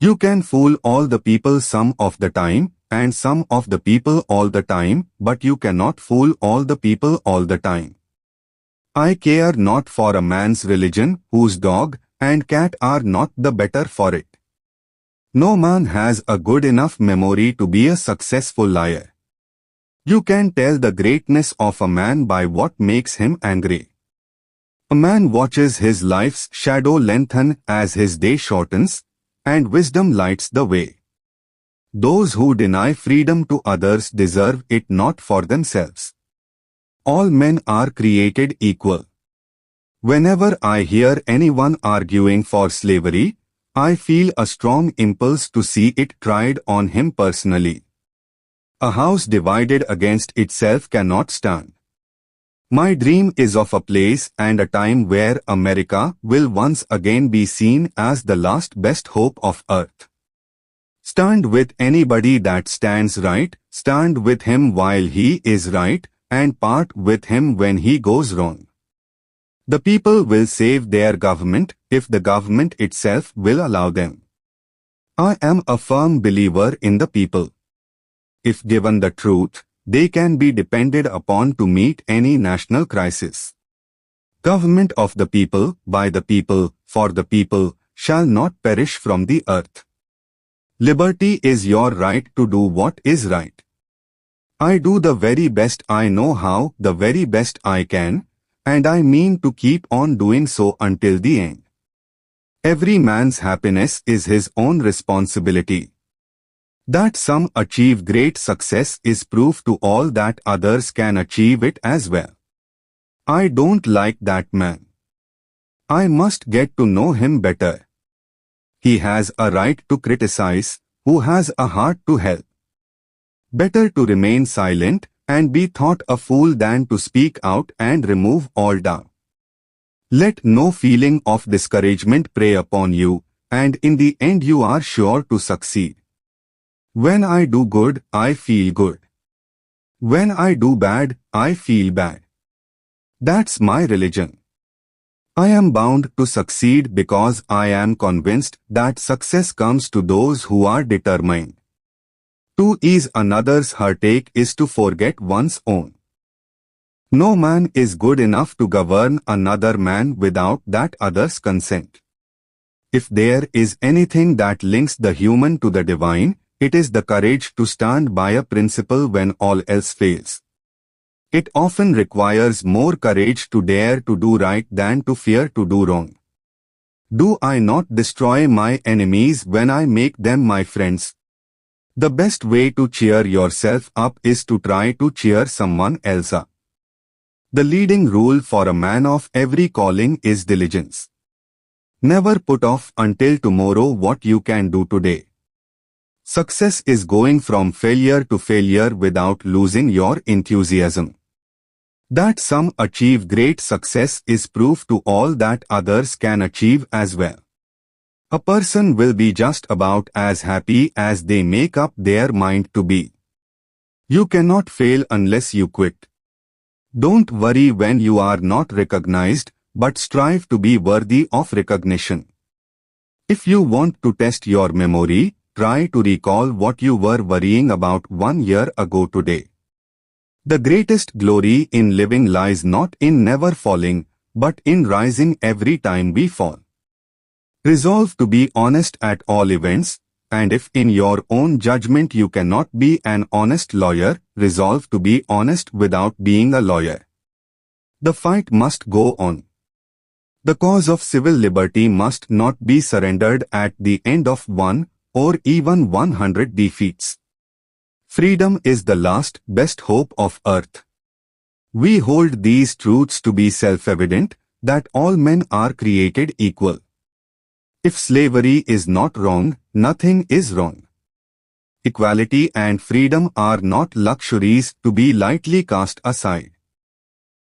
You can fool all the people some of the time, and some of the people all the time, but you cannot fool all the people all the time. I care not for a man's religion whose dog and cat are not the better for it. No man has a good enough memory to be a successful liar. You can tell the greatness of a man by what makes him angry. A man watches his life's shadow lengthen as his day shortens, and wisdom lights the way. Those who deny freedom to others deserve it not for themselves. All men are created equal. Whenever I hear anyone arguing for slavery, I feel a strong impulse to see it tried on him personally. A house divided against itself cannot stand. My dream is of a place and a time where America will once again be seen as the last best hope of earth. Stand with anybody that stands right, stand with him while he is right, and part with him when he goes wrong. The people will save their government if the government itself will allow them. I am a firm believer in the people. If given the truth, they can be depended upon to meet any national crisis. Government of the people, by the people, for the people, shall not perish from the earth. Liberty is your right to do what is right. I do the very best I know how, the very best I can, and I mean to keep on doing so until the end. Every man's happiness is his own responsibility. That some achieve great success is proof to all that others can achieve it as well. I don't like that man. I must get to know him better. He has a right to criticize, who has a heart to help. Better to remain silent and be thought a fool than to speak out and remove all doubt. Let no feeling of discouragement prey upon you, and in the end you are sure to succeed. When I do good, I feel good. When I do bad, I feel bad. That's my religion. I am bound to succeed because I am convinced that success comes to those who are determined. To ease another's heartache is to forget one's own. No man is good enough to govern another man without that other's consent. If there is anything that links the human to the divine, it is the courage to stand by a principle when all else fails. It often requires more courage to dare to do right than to fear to do wrong. Do I not destroy my enemies when I make them my friends? The best way to cheer yourself up is to try to cheer someone else up. The leading rule for a man of every calling is diligence. Never put off until tomorrow what you can do today. Success is going from failure to failure without losing your enthusiasm. That some achieve great success is proof to all that others can achieve as well. A person will be just about as happy as they make up their mind to be. You cannot fail unless you quit. Don't worry when you are not recognized, but strive to be worthy of recognition. If you want to test your memory, try to recall what you were worrying about 1 year ago today. The greatest glory in living lies not in never falling, but in rising every time we fall. Resolve to be honest at all events, and if in your own judgment you cannot be an honest lawyer, resolve to be honest without being a lawyer. The fight must go on. The cause of civil liberty must not be surrendered at the end of 1 or even 100 defeats. Freedom is the last best hope of earth. We hold these truths to be self-evident, that all men are created equal. If slavery is not wrong, nothing is wrong. Equality and freedom are not luxuries to be lightly cast aside.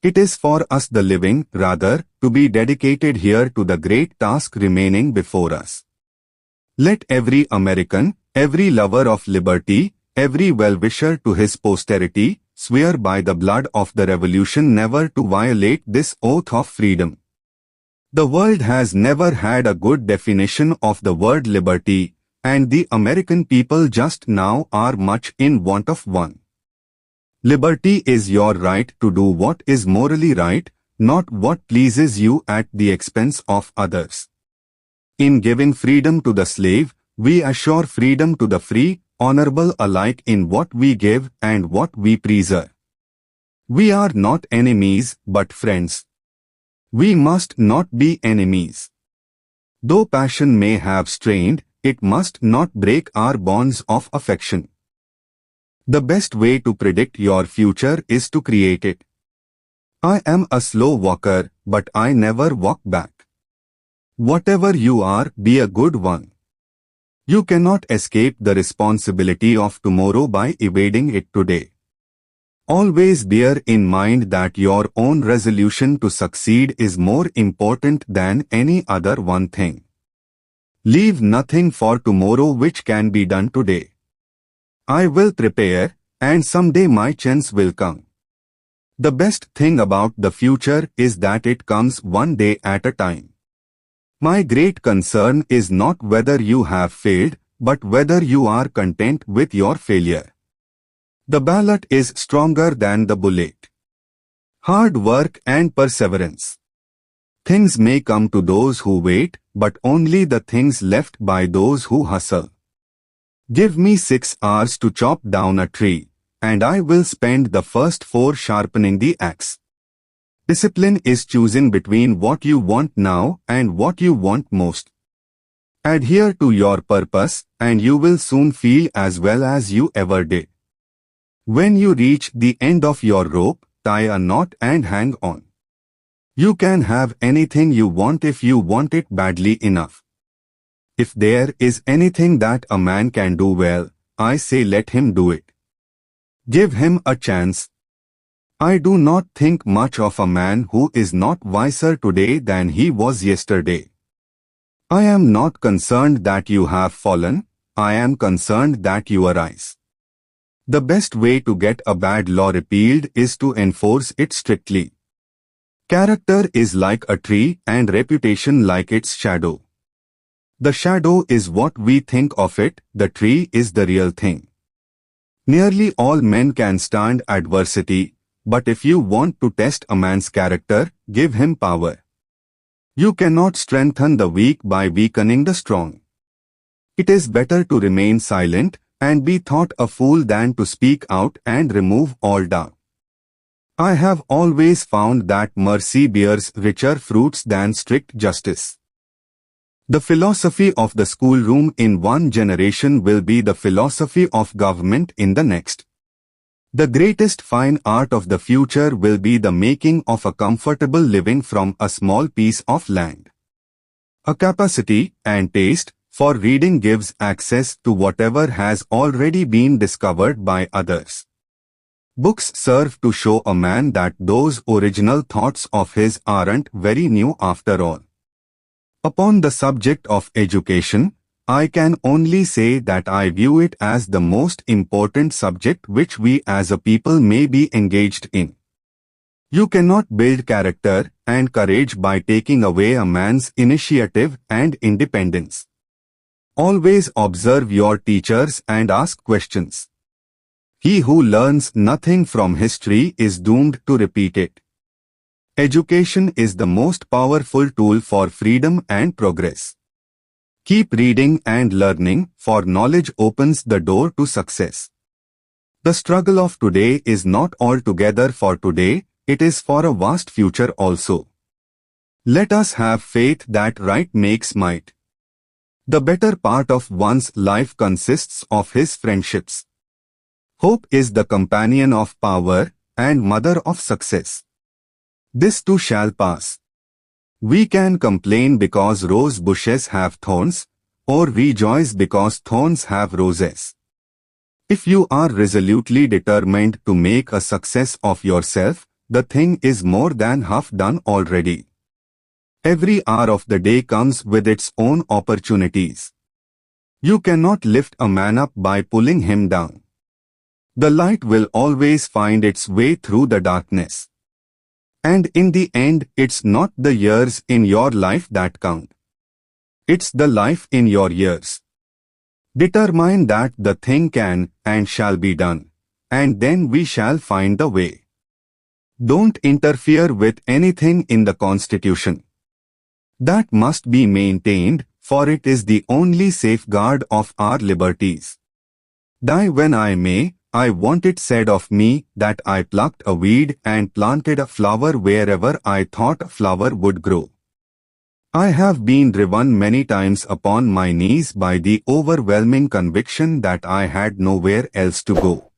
It is for us the living, rather, to be dedicated here to the great task remaining before us. Let every American, every lover of liberty, every well-wisher to his posterity, swear by the blood of the revolution never to violate this oath of freedom. The world has never had a good definition of the word liberty, and the American people just now are much in want of one. Liberty is your right to do what is morally right, not what pleases you at the expense of others. In giving freedom to the slave, we assure freedom to the free, honorable alike in what we give and what we preserve. We are not enemies but friends. We must not be enemies. Though passion may have strained, it must not break our bonds of affection. The best way to predict your future is to create it. I am a slow walker, but I never walk back. Whatever you are, be a good one. You cannot escape the responsibility of tomorrow by evading it today. Always bear in mind that your own resolution to succeed is more important than any other one thing. Leave nothing for tomorrow which can be done today. I will prepare, and someday my chance will come. The best thing about the future is that it comes one day at a time. My great concern is not whether you have failed, but whether you are content with your failure. The ballot is stronger than the bullet. Hard work and perseverance. Things may come to those who wait, but only the things left by those who hustle. Give me 6 hours to chop down a tree, and I will spend the first 4 sharpening the axe. Discipline is choosing between what you want now and what you want most. Adhere to your purpose, and you will soon feel as well as you ever did. When you reach the end of your rope, tie a knot and hang on. You can have anything you want if you want it badly enough. If there is anything that a man can do well, I say let him do it. Give him a chance. I do not think much of a man who is not wiser today than he was yesterday. I am not concerned that you have fallen, I am concerned that you arise. The best way to get a bad law repealed is to enforce it strictly. Character is like a tree and reputation like its shadow. The shadow is what we think of it, the tree is the real thing. Nearly all men can stand adversity, but if you want to test a man's character, give him power. You cannot strengthen the weak by weakening the strong. It is better to remain silent and be thought a fool than to speak out and remove all doubt. I have always found that mercy bears richer fruits than strict justice. The philosophy of the schoolroom in one generation will be the philosophy of government in the next. The greatest fine art of the future will be the making of a comfortable living from a small piece of land. A capacity and taste for reading gives access to whatever has already been discovered by others. Books serve to show a man that those original thoughts of his aren't very new after all. Upon the subject of education, I can only say that I view it as the most important subject which we as a people may be engaged in. You cannot build character and courage by taking away a man's initiative and independence. Always observe your teachers and ask questions. He who learns nothing from history is doomed to repeat it. Education is the most powerful tool for freedom and progress. Keep reading and learning, for knowledge opens the door to success. The struggle of today is not altogether for today, it is for a vast future also. Let us have faith that right makes might. The better part of one's life consists of his friendships. Hope is the companion of power and mother of success. This too shall pass. We can complain because rose bushes have thorns, or rejoice because thorns have roses. If you are resolutely determined to make a success of yourself, the thing is more than half done already. Every hour of the day comes with its own opportunities. You cannot lift a man up by pulling him down. The light will always find its way through the darkness. And in the end, it's not the years in your life that count. It's the life in your years. Determine that the thing can and shall be done, and then we shall find the way. Don't interfere with anything in the Constitution. That must be maintained, for it is the only safeguard of our liberties. Die when I may, I want it said of me that I plucked a weed and planted a flower wherever I thought a flower would grow. I have been driven many times upon my knees by the overwhelming conviction that I had nowhere else to go.